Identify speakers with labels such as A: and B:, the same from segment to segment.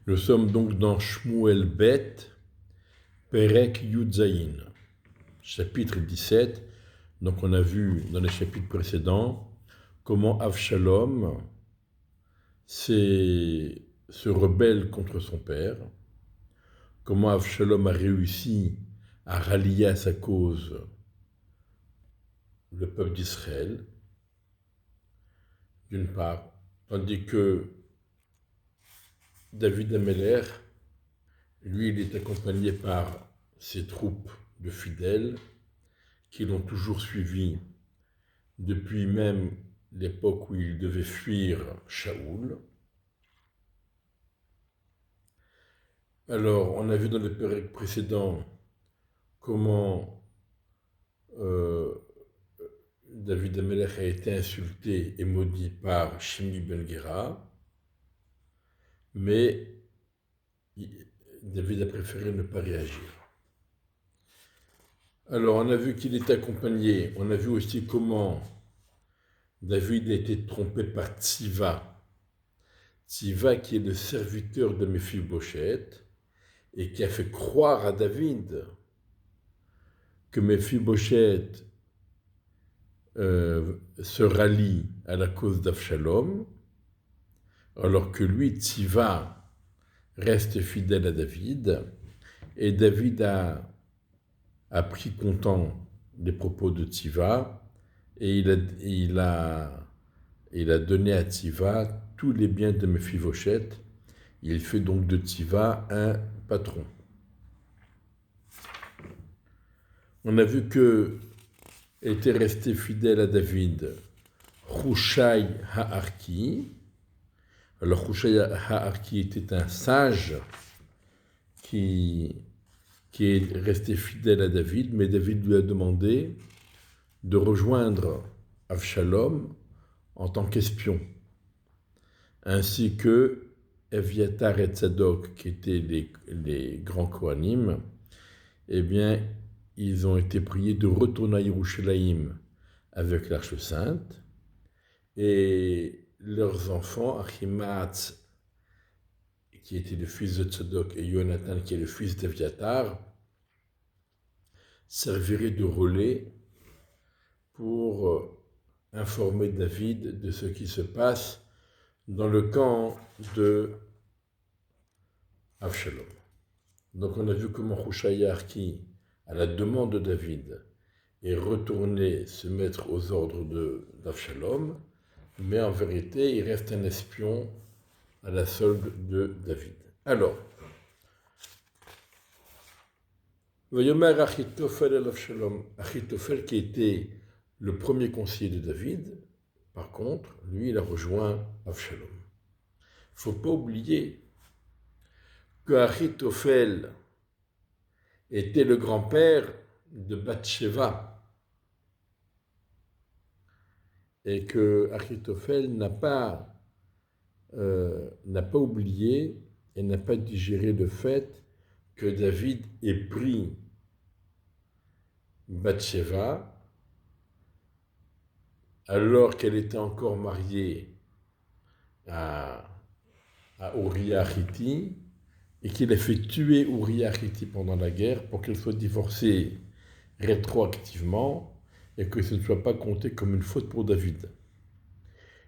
A: Nous sommes donc dans Shmuel Bet, Perek Yudzaïn, chapitre 17. Donc on a vu dans les chapitres précédents comment Avshalom se rebelle contre son père, comment Avshalom a réussi à rallier à sa cause le peuple d'Israël, d'une part, tandis que David Améler, lui, il est accompagné par ses troupes de fidèles qui l'ont toujours suivi depuis même l'époque où il devait fuir Shaoul. Alors, on a vu dans le période précédent comment David Amelech a été insulté et maudit par Shimi Ben Gera, mais David a préféré ne pas réagir. Alors, on a vu qu'il était accompagné, on a vu aussi comment David a été trompé par Tziva. Tziva qui est le serviteur de Méphibosheth et qui a fait croire à David que Méphibosheth se rallie à la cause d'Avshalom, alors que lui, Tziva, reste fidèle à David, et David a pris content des propos de Tziva, et il a donné à Tziva tous les biens de Méphibosheth. Il fait donc de Tziva un patron. On a vu que était resté fidèle à David Hushai Ha'arki. Alors Hushai Ha'arki était un sage qui est resté fidèle à David, mais David lui a demandé de rejoindre Avshalom en tant qu'espion, ainsi que Eviatar et Tzadok, qui étaient les grands Kohanim. Eh bien, ils ont été priés de retourner à Yerushalayim avec l'Arche Sainte, et leurs enfants, Achimaatz, qui était le fils de Tzadok, et Yonatan, qui est le fils d'Eviatar, serviraient de relais pour informer David de ce qui se passe dans le camp de Avshalom. Donc on a vu comment Hushai Ha'arki, à la demande de David, est retourné se mettre aux ordres d'Avshalom, mais en vérité, il reste un espion à la solde de David. Alors, Vayomer Achitophel el Avshalom, Achitophel qui était le premier conseiller de David, par contre, lui, il a rejoint Avshalom. Il ne faut pas oublier que Achitophel était le grand-père de Bathsheba, et que Achitophel n'a pas oublié et n'a pas digéré le fait que David ait pris Bathsheba alors qu'elle était encore mariée à Uriah Hiti, et qu'il a fait tuer Uriah Hiti pendant la guerre pour qu'elle soit divorcée rétroactivement et que ce ne soit pas compté comme une faute pour David.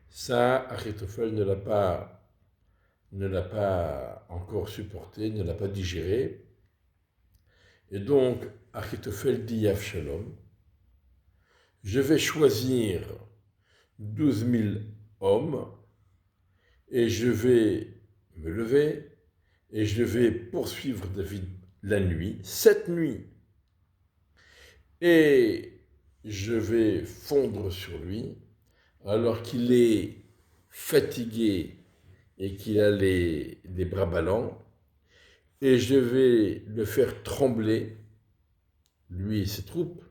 A: Ça, Achitophel ne l'a pas encore supporté, ne l'a pas digéré. Et donc, Achitophel dit à Avshalom, je vais choisir 12 000 hommes et je vais me lever et je vais poursuivre David la nuit, 7 nuits. Et je vais fondre sur lui alors qu'il est fatigué et qu'il a les bras ballants, et je vais le faire trembler, lui et ses troupes,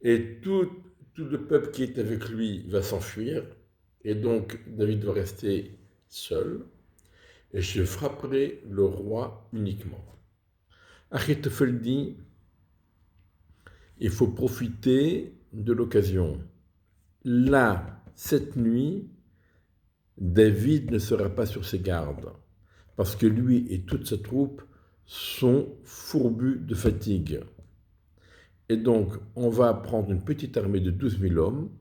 A: et tout le peuple qui est avec lui va s'enfuir, et donc David va rester seul, et je frapperai le roi uniquement. Achitophel dit, il faut profiter de l'occasion. Là, cette nuit, David ne sera pas sur ses gardes, parce que lui et toute sa troupe sont fourbus de fatigue. Et donc, on va prendre une petite armée de 12 000 hommes,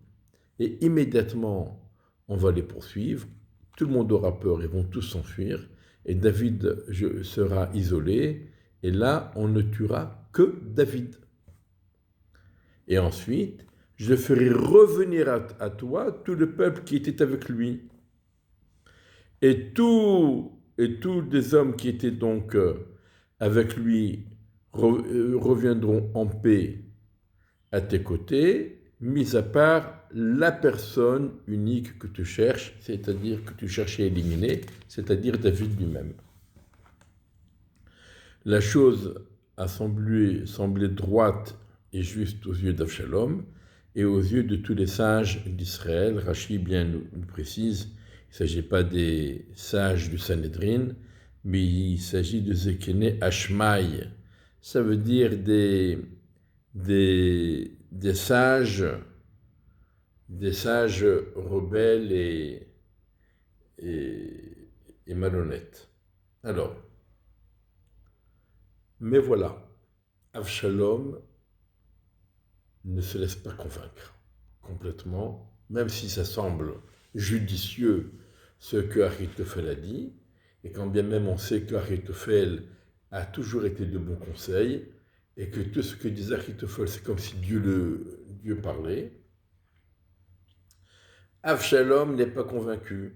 A: et immédiatement, on va les poursuivre. Tout le monde aura peur, ils vont tous s'enfuir, et David sera isolé, et là, on ne tuera que David. Et ensuite, je ferai revenir à toi tout le peuple qui était avec lui. Et tous les hommes qui étaient donc avec lui reviendront en paix à tes côtés, mis à part la personne unique que tu cherches, c'est-à-dire que tu cherchais à éliminer, c'est-à-dire David lui-même. La chose a semblé droite et juste aux yeux d'Avshalom et aux yeux de tous les sages d'Israël. Rachi bien nous précise, il ne s'agit pas des sages du Sanhédrin, mais il s'agit de Zekene Ashmaï. Ça veut dire des sages rebelles et malhonnêtes. Alors, mais voilà, Avshalom ne se laisse pas convaincre complètement, même si ça semble judicieux ce que Ahitophel a dit, et quand bien même on sait que Ahitophel a toujours été de bons conseils, et que tout ce que disait Ahitophel, c'est comme si Dieu parlait, Avshalom n'est pas convaincu.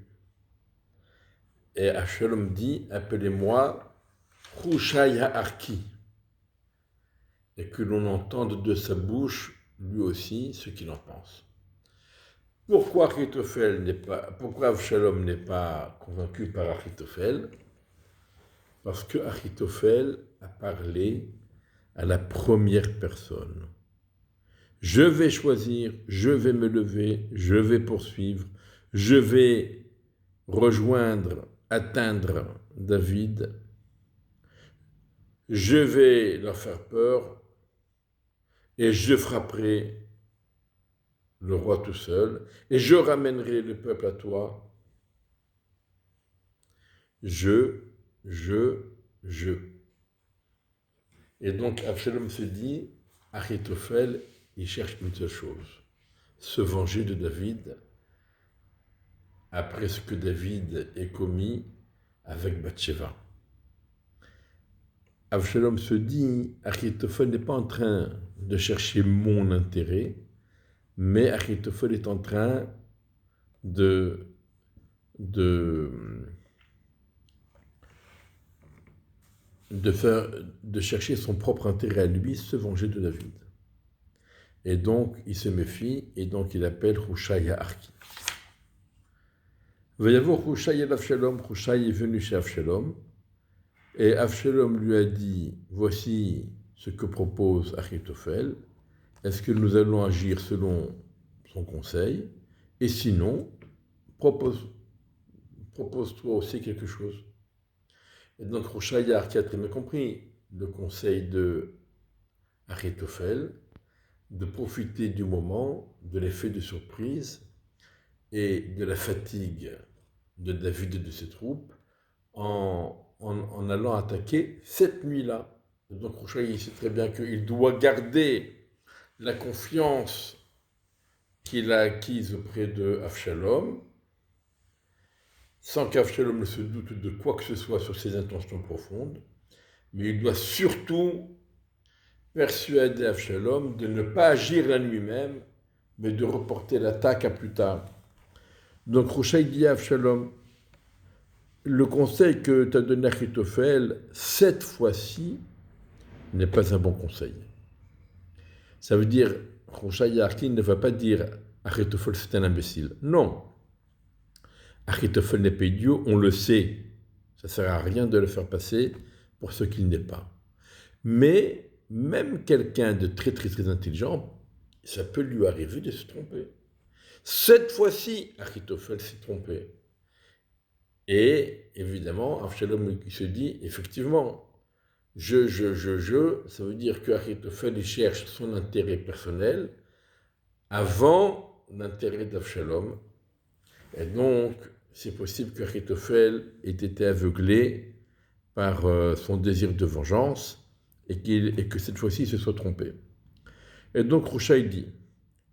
A: Et Avshalom dit, appelez-moi Hushai Ha'arki, et que l'on entende de sa bouche, lui aussi, ce qu'il en pense. Pourquoi Avshalom n'est pas convaincu par Ahitophel? Parce que Ahitophel a parlé à la première personne. Je vais choisir, je vais me lever, je vais poursuivre, je vais rejoindre, atteindre David, je vais leur faire peur et je frapperai le roi tout seul et je ramènerai le peuple à toi. Je. Et donc Avshalom se dit, Ahitophel, il cherche une seule chose, se venger de David après ce que David ait commis avec Bathsheba. Avshalom se dit, Ahitophel n'est pas en train de chercher mon intérêt, mais Ahitophel est en train de chercher son propre intérêt à lui, se venger de David. Et donc, il se méfie, et donc il appelle Hushai Ha'arki. Il va y avoir Hushai et Avshalom. Hushai est venu chez Avshalom, et Avshalom lui a dit, voici ce que propose Ahitophel, est-ce que nous allons agir selon son conseil? Et sinon, propose-toi aussi quelque chose. Et donc Hushai Ha'arki a très bien compris le conseil de Ahitophel, de profiter du moment, de l'effet de surprise et de la fatigue de David et de ses troupes en allant attaquer cette nuit-là. Donc Hushai sait très bien qu'il doit garder la confiance qu'il a acquise auprès de Avshalom, sans qu'Avshalom ne se doute de quoi que ce soit sur ses intentions profondes, mais il doit surtout persuader Avshalom de ne pas agir la nuit même, mais de reporter l'attaque à plus tard. Donc Hushai dit à Avshalom, le conseil que t'a donné Ahitophel, cette fois-ci, n'est pas un bon conseil. Ça veut dire, Hushai Ha'arki ne va pas dire Ahitophel c'est un imbécile. Non. Ahitophel n'est pas idiot, on le sait. Ça ne sert à rien de le faire passer pour ce qu'il n'est pas. Mais même quelqu'un de très très très intelligent, ça peut lui arriver de se tromper. Cette fois-ci, Ahitophel s'est trompé. Et évidemment, Avshalom se dit, effectivement, ça veut dire que Ahitophel cherche son intérêt personnel avant l'intérêt d'Avshalom. Et donc, c'est possible que Ahitophel ait été aveuglé par son désir de vengeance et que cette fois-ci il se soit trompé. Et donc Rouchaï dit,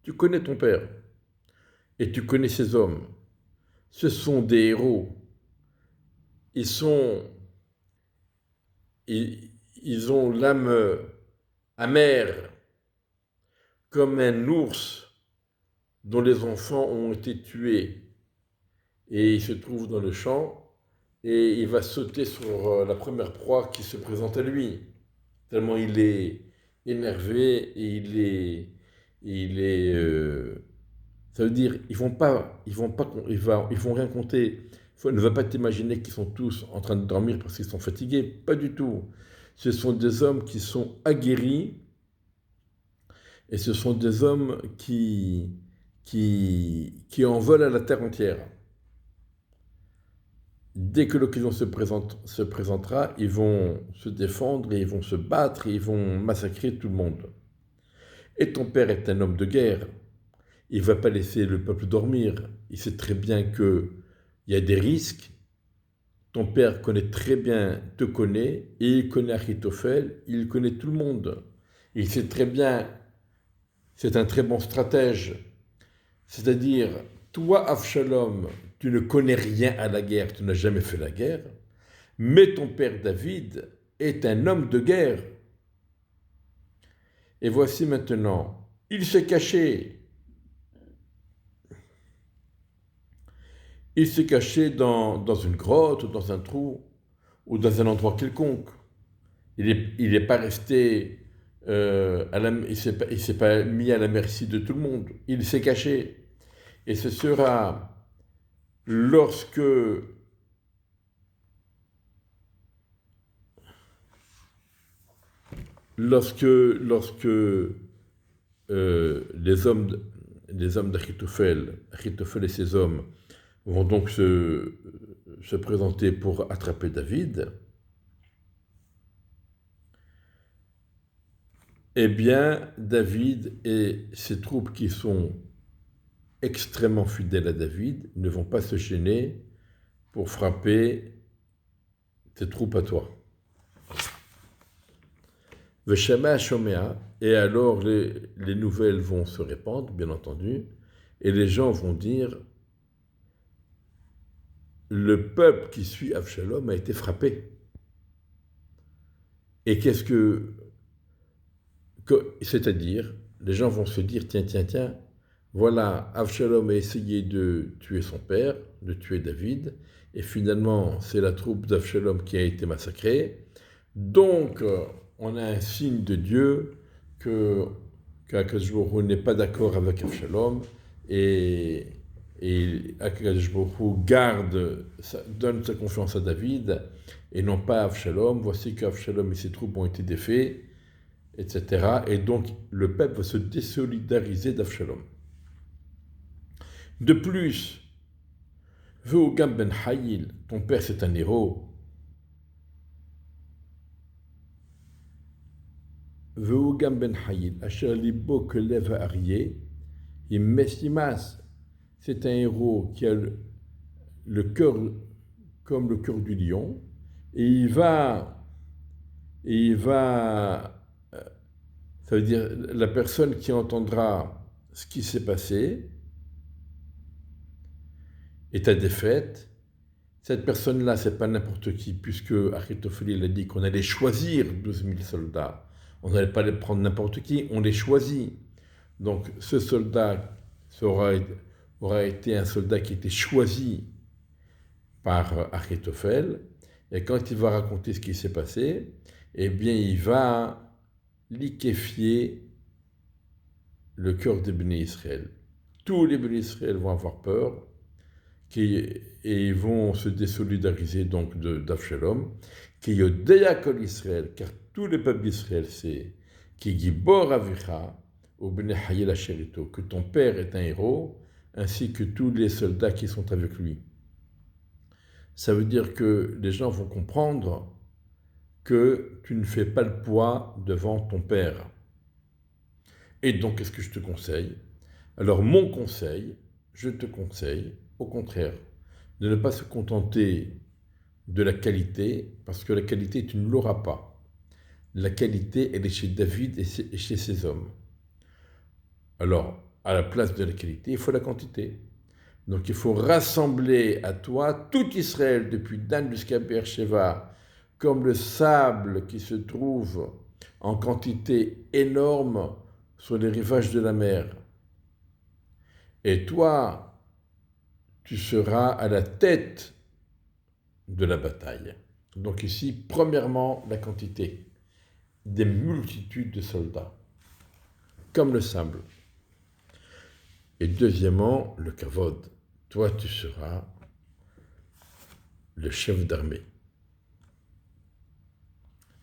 A: tu connais ton père et tu connais ces hommes. Ce sont des héros. Ils ont l'âme amère comme un ours dont les enfants ont été tués. Et il se trouve dans le champ et il va sauter sur la première proie qui se présente à lui. Tellement il est énervé et ça veut dire, ils vont rien compter. Ne va pas t'imaginer qu'ils sont tous en train de dormir parce qu'ils sont fatigués. Pas du tout. Ce sont des hommes qui sont aguerris et ce sont des hommes qui en veulent à la terre entière. Dès que l'occasion se présentera, ils vont se défendre et ils vont se battre et ils vont massacrer tout le monde. Et ton père est un homme de guerre. Il ne va pas laisser le peuple dormir. Il sait très bien qu'il y a des risques. Ton père te connaît, et il connaît Achitophel, il connaît tout le monde. Il sait très bien, c'est un très bon stratège. C'est-à-dire, toi, Avshalom, tu ne connais rien à la guerre, tu n'as jamais fait la guerre, mais ton père David est un homme de guerre. Et voici maintenant, il s'est caché. Il s'est caché dans une grotte, ou dans un trou, ou dans un endroit quelconque. Il n'est pas resté, il s'est pas mis à la merci de tout le monde. Il s'est caché. Et ce sera lorsque les hommes d'Achitophel et ses hommes vont donc se présenter pour attraper David, eh bien, David et ses troupes qui sont extrêmement fidèles à David ne vont pas se gêner pour frapper tes troupes à toi. Veshama Shomea, et alors les nouvelles vont se répandre, bien entendu, et les gens vont dire le peuple qui suit Avshalom a été frappé. Et c'est-à-dire, les gens vont se dire tiens, voilà, Avshalom a essayé de tuer son père, de tuer David, et finalement, c'est la troupe d'Avshalom qui a été massacrée. Donc, on a un signe de Dieu qu'Akadosh Baruch Hu n'est pas d'accord avec Avshalom, et Akadosh Baruch Hu donne sa confiance à David, et non pas à Avshalom. Voici qu'Avshalom et ses troupes ont été défaits, etc. Et donc, le peuple va se désolidariser d'Avshalom. De plus, Ve'ogam ben Hayil, ton père c'est un héros. Ve'ogam ben Hayil, Asher libo kelev ha'aryeh, Messimas, c'est un héros qui a le cœur comme le cœur du lion, et il va, ça veut dire la personne qui entendra ce qui s'est passé et ta défaite. Cette personne-là, c'est pas n'importe qui, puisque Achitophel a dit qu'on allait choisir 12 000 soldats. On n'allait pas les prendre n'importe qui, on les choisit. Donc ce soldat aura été un soldat qui était choisi par Achitophel, et quand il va raconter ce qui s'est passé, eh bien il va liquéfier le cœur des Béné Israël. Tous les Béné Israël vont avoir peur, et ils vont se désolidariser donc d'Avshalom, qui Yodeya Kol Israël, car tout le peuple d'Israël sait, qui Gibor Avicha, au Bnei Hayil Asherito, que ton père est un héros, ainsi que tous les soldats qui sont avec lui. Ça veut dire que les gens vont comprendre que tu ne fais pas le poids devant ton père. Et donc, qu'est-ce que je te conseille? Alors, mon conseil, je te conseille, au contraire, de ne pas se contenter de la qualité, parce que la qualité, tu ne l'auras pas. La qualité, elle est chez David et chez ses hommes. Alors, à la place de la qualité, il faut la quantité. Donc il faut rassembler à toi tout Israël, depuis Dan jusqu'à Beersheba, comme le sable qui se trouve en quantité énorme sur les rivages de la mer. Et toi, tu seras à la tête de la bataille. Donc ici, premièrement, la quantité, des multitudes de soldats, comme le sable. Et deuxièmement, le kavod. Toi, tu seras le chef d'armée.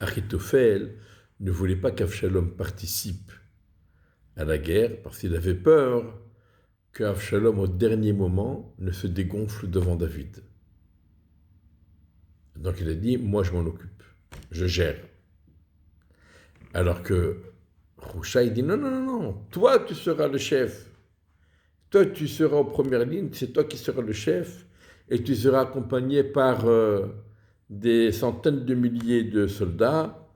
A: Achitophel ne voulait pas qu'Avshalom participe à la guerre parce qu'il avait peur qu'Avshalom, au dernier moment, ne se dégonfle devant David. Donc il a dit, moi je m'en occupe, je gère. Alors que Hushai dit, non, non, non, non, toi tu seras le chef. Toi tu seras en première ligne, c'est toi qui seras le chef, et tu seras accompagné par des centaines de milliers de soldats,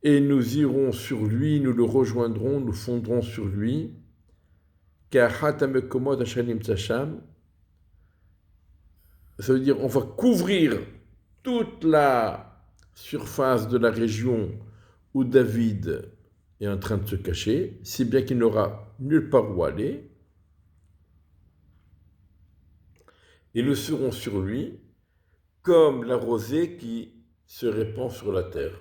A: et nous irons sur lui, nous le rejoindrons, nous fondrons sur lui, car Hatamekomod Hashanim Tsasham, ça veut dire on va couvrir toute la surface de la région où David est en train de se cacher, si bien qu'il n'aura nulle part où aller, et nous serons sur lui comme la rosée qui se répand sur la terre.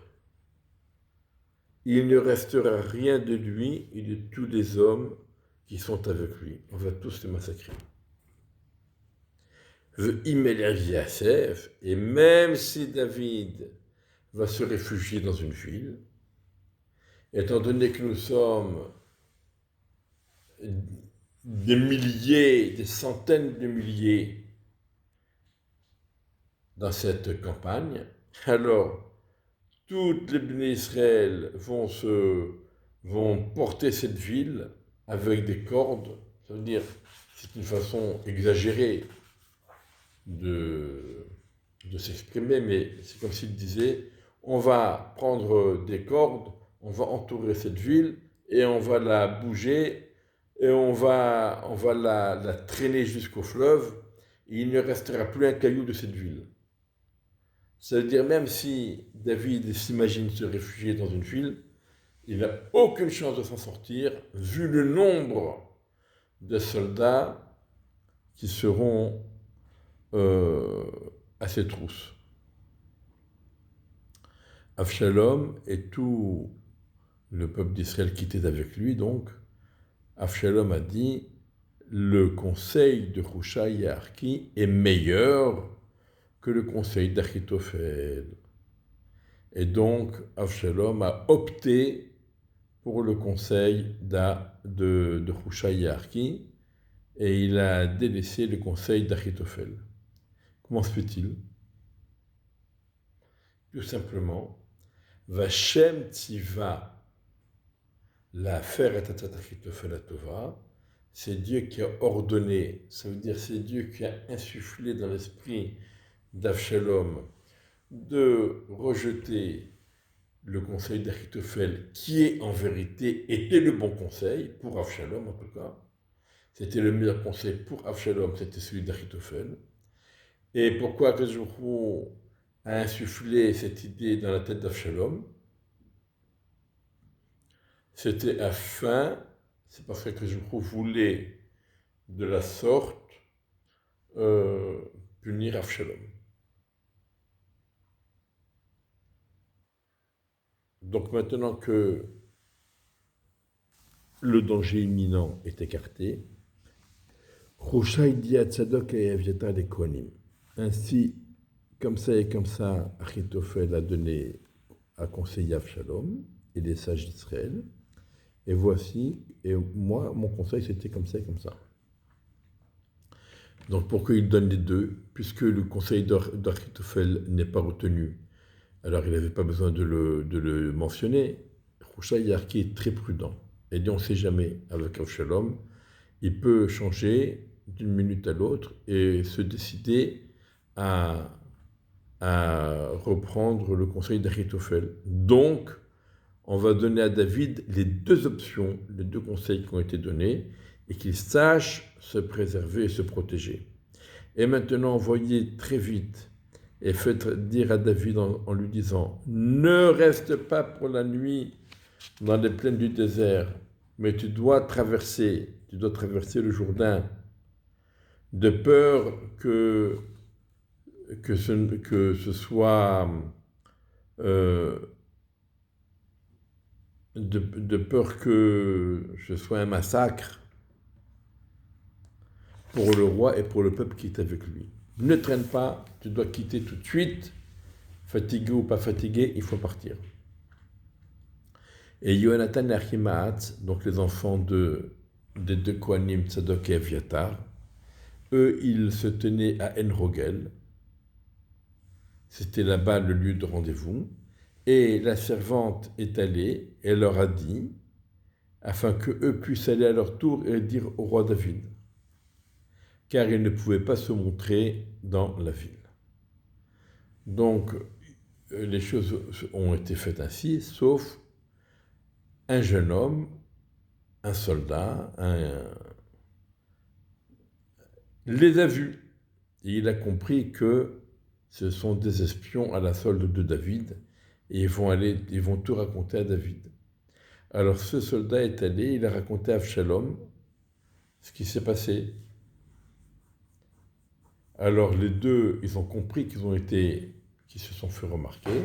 A: Il ne restera rien de lui et de tous les hommes qui sont avec lui. On va tous les massacrer. Et même si David va se réfugier dans une ville, étant donné que nous sommes des milliers, des centaines de milliers dans cette campagne, alors toutes les béné Israël vont porter cette ville avec des cordes. Ça veut dire, c'est une façon exagérée de s'exprimer, mais c'est comme s'il disait, on va prendre des cordes, on va entourer cette ville et on va la bouger et on va la traîner jusqu'au fleuve et il ne restera plus un caillou de cette ville. Ça veut dire même si David s'imagine se réfugier dans une ville, il n'a aucune chance de s'en sortir vu le nombre de soldats qui seront à ses trousses. Avshalom et tout le peuple d'Israël qui était avec lui, donc, Avshalom a dit, le conseil de Hushai et Arki est meilleur que le conseil d'Achitophel. Et donc, Avshalom a opté pour le conseil de Hushai et Arki, et il a délaissé le conseil d'Achitophel. Comment se fait-il? Tout simplement, Vachem Tziva, la faire et Achitophel Atova, c'est Dieu qui a ordonné, ça veut dire c'est Dieu qui a insufflé dans l'esprit d'Avshalom de rejeter le conseil d'Achitophel, qui est en vérité était le bon conseil, pour Avshalom en tout cas. C'était le meilleur conseil pour Avshalom, c'était celui d'Achitophel. Et pourquoi Akadosh a insufflé cette idée dans la tête d'Avshalom? C'était c'est parce qu'Akadosh voulait de la sorte punir Avshalom. Donc maintenant que le danger imminent est écarté, Hushai dit à Tzadok et Aviatar les Kohanim. Ainsi, comme ça et comme ça, Achitophel a conseillé Avshalom et les sages d'Israël. Et voici, et moi, mon conseil, c'était comme ça et comme ça. Donc pour qu'il donne les deux, puisque le conseil d'Achitophel n'est pas retenu, alors il n'avait pas besoin de le mentionner. Hushai Yarki est très prudent. Et dit, on ne sait jamais, avec Avshalom, il peut changer d'une minute à l'autre et se décider à à reprendre le conseil d'Achitophel. Donc, on va donner à David les deux options, les deux conseils qui ont été donnés, et qu'il sache se préserver et se protéger. Et maintenant, envoyez très vite et faites dire à David en lui disant « Ne reste pas pour la nuit dans les plaines du désert, mais tu dois traverser le Jourdain, de peur que ce soit de peur que ce soit un massacre pour le roi et pour le peuple qui est avec lui. Ne traîne pas, tu dois quitter tout de suite, fatigué ou pas fatigué, il faut partir. » Et Yonatan et Achimaat, donc les enfants des deux Kohanim, Tzadok et Aviatar, eux, ils se tenaient à En-Rogel. C'était là-bas le lieu de rendez-vous. Et la servante est allée, elle leur a dit, afin qu'eux puissent aller à leur tour et dire au roi David, car ils ne pouvaient pas se montrer dans la ville. Donc, les choses ont été faites ainsi, sauf un jeune homme, un soldat, les a vus. Et il a compris que ce sont des espions à la solde de David, et ils vont tout raconter à David. Alors ce soldat est allé, il a raconté à Avshalom ce qui s'est passé. Alors les deux, ils ont compris qu'ils se sont fait remarquer.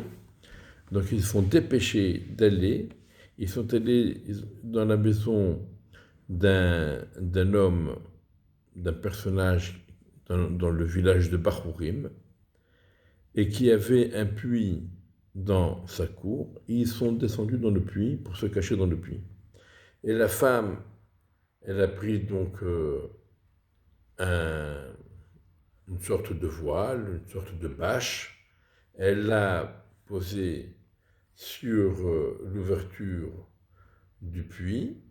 A: Donc ils se sont dépêchés d'aller. Ils sont allés dans la maison d'un homme, d'un personnage dans le village de Bachurim, et qui avait un puits dans sa cour. Ils sont descendus dans le puits pour se cacher dans le puits. Et la femme, elle a pris donc une sorte de voile, une sorte de bâche. Elle l'a posée sur l'ouverture du puits.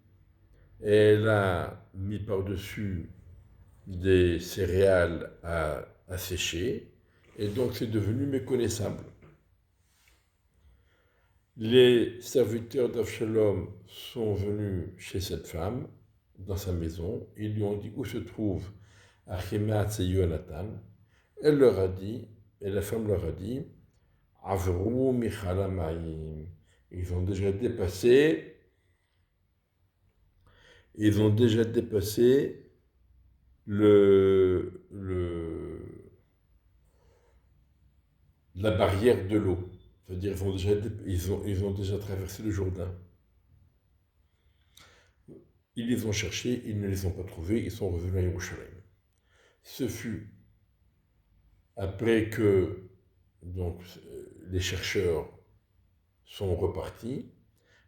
A: Et elle a mis par-dessus des céréales à sécher. Et donc c'est devenu méconnaissable. Les serviteurs d'Avshalom sont venus chez cette femme, dans sa maison. Ils lui ont dit où se trouve Achimaat et Yonatan. Elle leur a dit, et la femme leur a dit, Avru Michalamayim. Ils ont déjà dépassé la barrière de l'eau. C'est-à-dire ils ont déjà traversé le Jourdain. Ils les ont cherchés, ils ne les ont pas trouvés, ils sont revenus à Yerushalayim. Ce fut après que donc, les chercheurs sont repartis.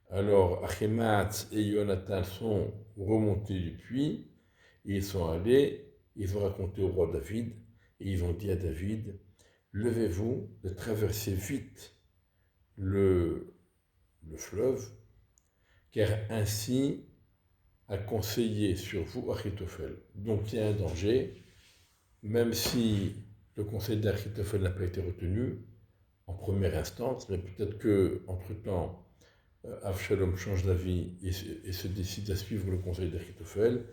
A: Alors Achimaat et Yonatan sont remontés du puits, et ils sont allés, ils ont raconté au roi David, et ils ont dit à David, levez-vous de traverser vite le fleuve, car ainsi a conseillé sur vous Achitophel. Donc il y a un danger, même si le conseil d'Achitophel n'a pas été retenu en première instance, mais peut-être qu'entre-temps, Avshalom change d'avis et se décide à suivre le conseil d'Achitophel.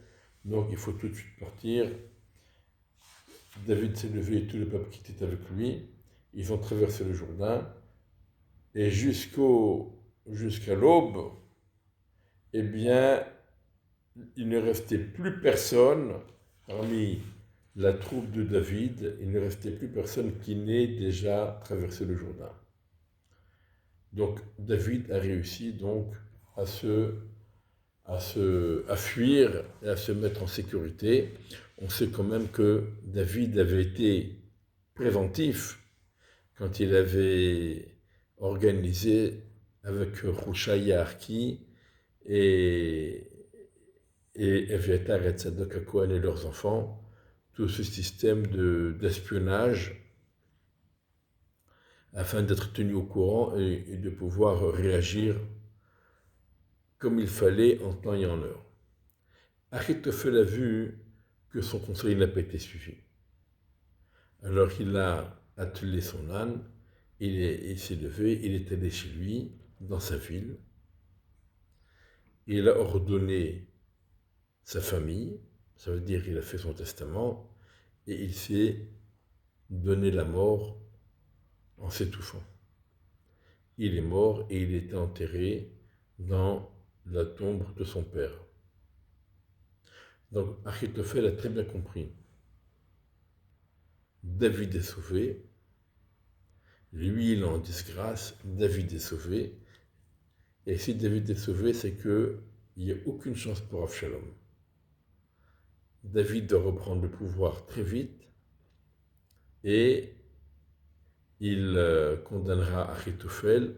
A: Donc il faut tout de suite partir. David s'est levé et tout le peuple qui était avec lui. Ils ont traversé le Jourdain. Et jusqu'à l'aube, eh bien, il ne restait plus personne parmi la troupe de David, il ne restait plus personne qui n'ait déjà traversé le Jourdain. Donc David a réussi donc à fuir et à se mettre en sécurité. On sait quand même que David avait été préventif quand il avait organisé avec Rouchaï Arki et Eviatar et Tzadok HaKohen et leurs enfants, tout ce système d'espionnage afin d'être tenu au courant et de pouvoir réagir comme il fallait en temps et en heure. Achitophel a vu que son conseil n'a pas été suivi. Alors il a attelé son âne, il s'est levé, il est allé chez lui, dans sa ville. Il a ordonné sa famille, ça veut dire qu'il a fait son testament, et il s'est donné la mort en s'étouffant. Il est mort et il était enterré dans la tombe de son père. Donc Achitophel a très bien compris. David est sauvé, lui il est en disgrâce, David est sauvé, et si David est sauvé, c'est qu'il n'y a aucune chance pour Avshalom. David doit reprendre le pouvoir très vite, et il condamnera Achitophel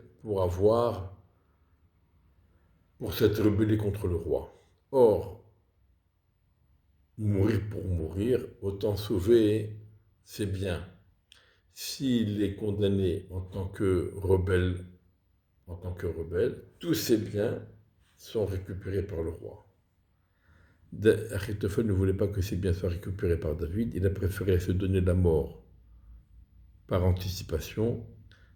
A: pour s'être rebellé contre le roi. Or, mourir pour mourir, autant sauver, c'est bien. S'il est condamné en tant que rebelle, tous ses biens sont récupérés par le roi. Achitophel ne voulait pas que ses biens soient récupérés par David, il a préféré se donner la mort par anticipation,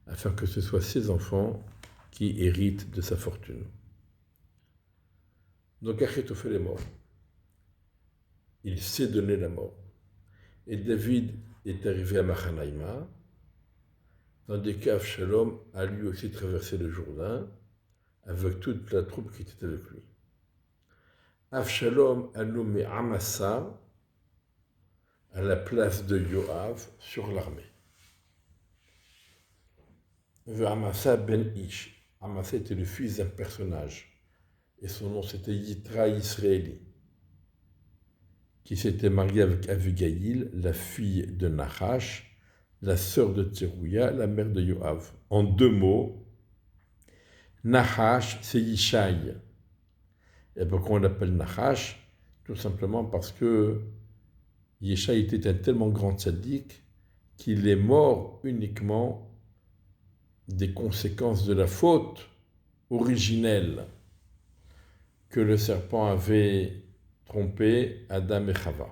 A: afin que ce soit ses enfants qui héritent de sa fortune. Donc Achitophel est mort. Il s'est donné la mort. Et David est arrivé à Mahanaïma, tandis qu'Avshalom a lui aussi traversé le Jourdain avec toute la troupe qui était avec lui. Avshalom a nommé Amasa à la place de Yoav sur l'armée. Amasa ben Ish. Amasa était le fils d'un personnage, et son nom c'était Yitra Israéli, qui s'était marié avec Avigail, la fille de Nahash, la sœur de Tserouia, la mère de Yoav. En 2 mots, Nahash, c'est Yishai. Et pourquoi on l'appelle Nahash? Tout simplement parce que Yishai était un tellement grand tzaddik qu'il est mort uniquement des conséquences de la faute originelle que le serpent avait trompé Adam et Chava.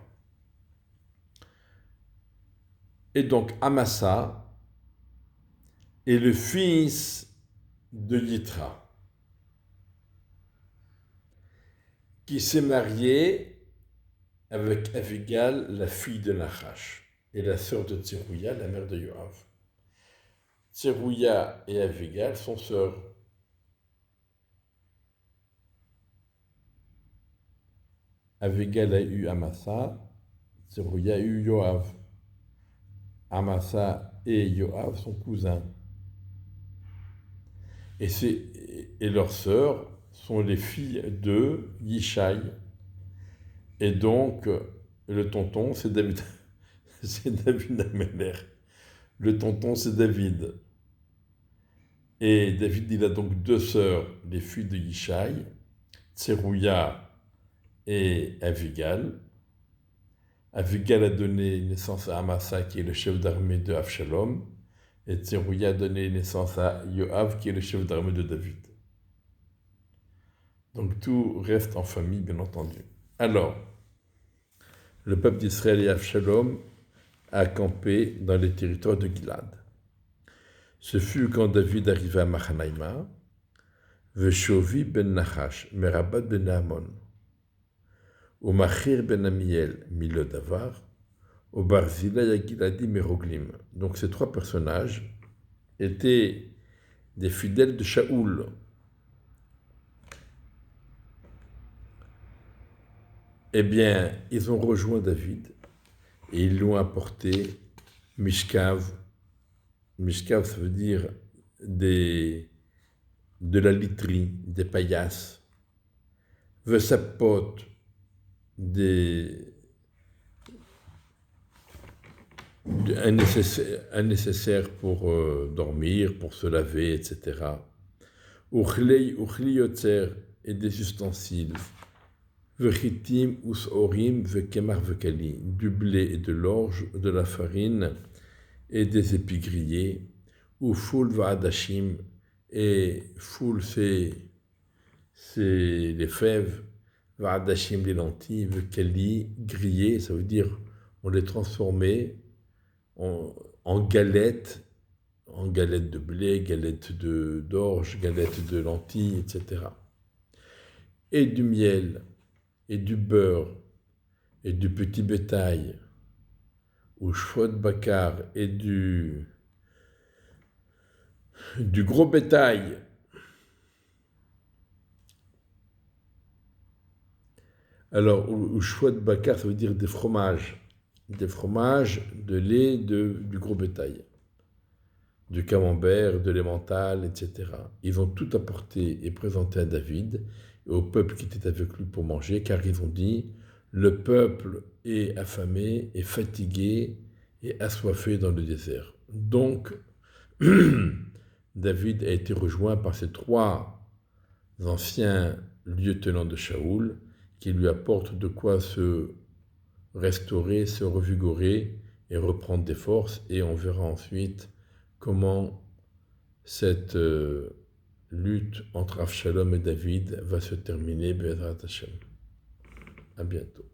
A: Et donc Amasa est le fils de Yitra, qui s'est marié avec Avigal, la fille de Nahash, et la sœur de Tserouia, la mère de Yoav. Tserouia et Avigal sont sœurs. Avigal a eu Amasa, Tserouia a eu Yoav. Amasa et Yoav sont cousins. Et leurs sœurs sont les filles de Yishai. Et donc, le tonton, c'est David, c'est David Améler. Le tonton, c'est David. Et David, il a donc 2 sœurs, les filles de Yishai, Tserouia et Avigal. Avigal a donné naissance à Amasa, qui est le chef d'armée de Avshalom, et Tserouia a donné naissance à Yoav, qui est le chef d'armée de David. Donc tout reste en famille, bien entendu. Alors, le peuple d'Israël et Avshalom a campé dans les territoires de Gilad. Ce fut quand David arriva à Mahanaïma, Veshovi ben Nahash, Merabat ben Naaman, au Machir ben Amiel, Milodavar, au Barzilai Giladi Meroglim. Donc ces 3 personnages étaient des fidèles de Shaoul. Eh bien, ils ont rejoint David et ils lui ont apporté Mishkav. Mishkav, ça veut dire de la literie, des paillasses. Vesapot, un nécessaire pour dormir, pour se laver, etc. Uchlei yotzer, et des ustensiles. Vechitim usorim vekemar vekali, du blé et de l'orge, de la farine et des épis grillés. Uful va'adashim, et foul c'est les fèves, va'adashim les lentilles, vekali, grillées, ça veut dire on les transformait en en galettes de blé, galettes d'orge, galettes de lentilles, etc. Et du miel, et du beurre, et du petit bétail, ou chouot bakar, et du gros bétail. Alors, ou chouot bakar, ça veut dire des fromages, de lait, du gros bétail, du camembert, de l'emmental, etc. Ils ont tout apporté et présenté à David et au peuple qui était avec lui pour manger, car ils ont dit, le peuple est affamé, est fatigué et assoiffé dans le désert. Donc, David a été rejoint par ces 3 anciens lieutenants de Shaoul qui lui apportent de quoi se restaurer, se revigorer et reprendre des forces. Et on verra ensuite comment cette lutte entre Avshalom et David va se terminer. Be'ezrat Hashem. À bientôt.